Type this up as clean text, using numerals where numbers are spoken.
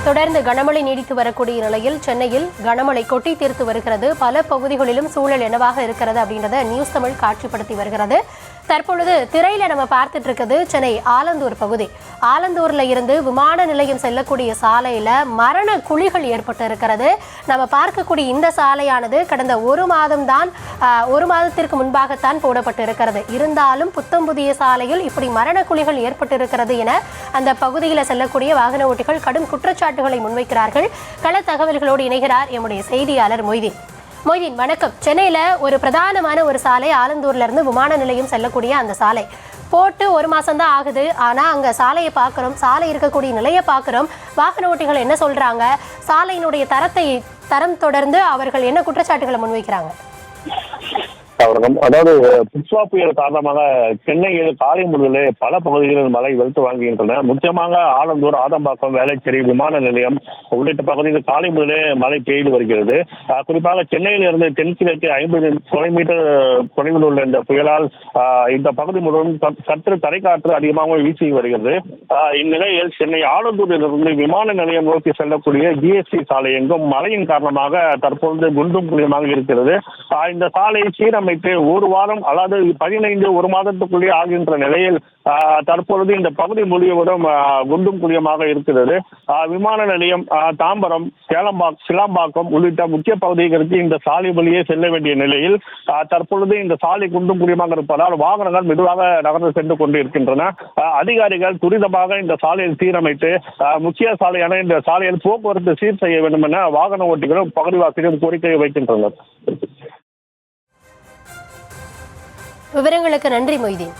தொடர்ந்து கனமழை நீடித்து வரக்கூடிய நிலையில் சென்னையில் கனமழை கொட்டி தீர்த்து வருகிறது. பல பகுதிகளிலும் சூழல் என்னவாக இருக்கிறது அப்படின்றத நியூஸ் தமிழ் காட்சிப்படுத்தி வருகிறது. தற்பொழுது திரையில நம்ம பார்த்துட்டு இருக்குது சென்னை ஆலந்தூர் பகுதி. ஆலந்தூர்ல இருந்து விமான நிலையம் செல்லக்கூடிய சாலையில மரண குழிகள் ஏற்பட்டு இருக்கிறது. நம்ம பார்க்கக்கூடிய இந்த சாலையானது கடந்த ஒரு மாதத்திற்கு முன்பாகத்தான் போடப்பட்டு இருக்கிறது. இருந்தாலும் புத்தம் புதிய சாலையில் இப்படி மரண குழிகள் ஏற்பட்டு இருக்கிறது என அந்த பகுதியில் செல்லக்கூடிய வாகன ஓட்டிகள் கடும் குற்றச்சாட்டுகளை முன்வைக்கிறார்கள். கள தகவல்களோடு இணைகிறார் எம்முடைய செய்தியாளர் மொய்தீன். மொய்தீன், வணக்கம். சென்னையில ஒரு பிரதானமான ஒரு சாலை, ஆலந்தூர்ல இருந்து விமான நிலையம் செல்லக்கூடிய அந்த சாலை போட்டு ஒரு மாசம் தான் ஆகுது. ஆனா அங்க சாலையை பார்க்கிறோம், சாலை இருக்கக்கூடிய நிலையை பார்க்கிறோம். வாகன ஓட்டிகள் என்ன சொல்றாங்க, சாலையினுடைய தரம் தொடர்ந்து அவர்கள் என்ன குற்றச்சாட்டுகளை முன்வைக்கிறாங்க? அதாவது புஷ்வா புயல் காரணமாக சென்னையில் காலை முதலே பல பகுதிகளில் மழை வெளுத்து வாங்குகின்றன. முக்கியமாக ஆலந்தூர், ஆதம்பாக்கம், வேளச்சேரி, விமான நிலையம் உள்ளிட்ட பகுதியில் காலை முதலே மழை பெய்து வருகிறது. குறிப்பாக சென்னையில் இருந்து தென்கிழக்கு 50 கிலோமீட்டர் தொலைவில் உள்ள இந்த புயலால் இந்த பகுதி முழுவதும் சற்று தரைக்காற்று அதிகமாக வீசி வருகிறது. இந்நிலையில் சென்னை ஆலந்தூரிலிருந்து விமான நிலையம் நோக்கி செல்லக்கூடிய ஜிஎஸ்டி சாலை எங்கும் மழையின் காரணமாக தற்பொழுது குண்டும் குழியுமாக இருக்கிறது. இந்த சாலை சீரமைத்து ஒரு வாரம் அல்லது 15 ஒரு மாதத்துக்குள்ளே ஆகின்ற நிலையில் தற்பொழுது இந்த பகுதி முழுவதும் குண்டும் குழியமாக இருக்கிறது. விமான நிலையம், தாம்பரம், சிலாம்பாக்கம் உள்ளிட்ட முக்கிய பகுதிகளுக்கு இந்த சாலை வழியே செல்ல வேண்டிய நிலையில் தற்பொழுது இந்த சாலை குண்டும் குழியமாக இருப்பதால் வாகனங்கள் மெதுவாக நகர்ந்து சென்று கொண்டு இருக்கின்றன. அதிகாரிகள் துரிதமாக இந்த சாலையை சீரமைத்து முக்கிய சாலையான இந்த சாலையில் போக்குவரத்து சீர் செய்ய வேண்டும் என வாகன ஓட்டிகளும் பகுதிவாசிகளும் கோரிக்கையை வைக்கின்றனர். விவரங்களுக்கு நன்றி மொய்தீன்.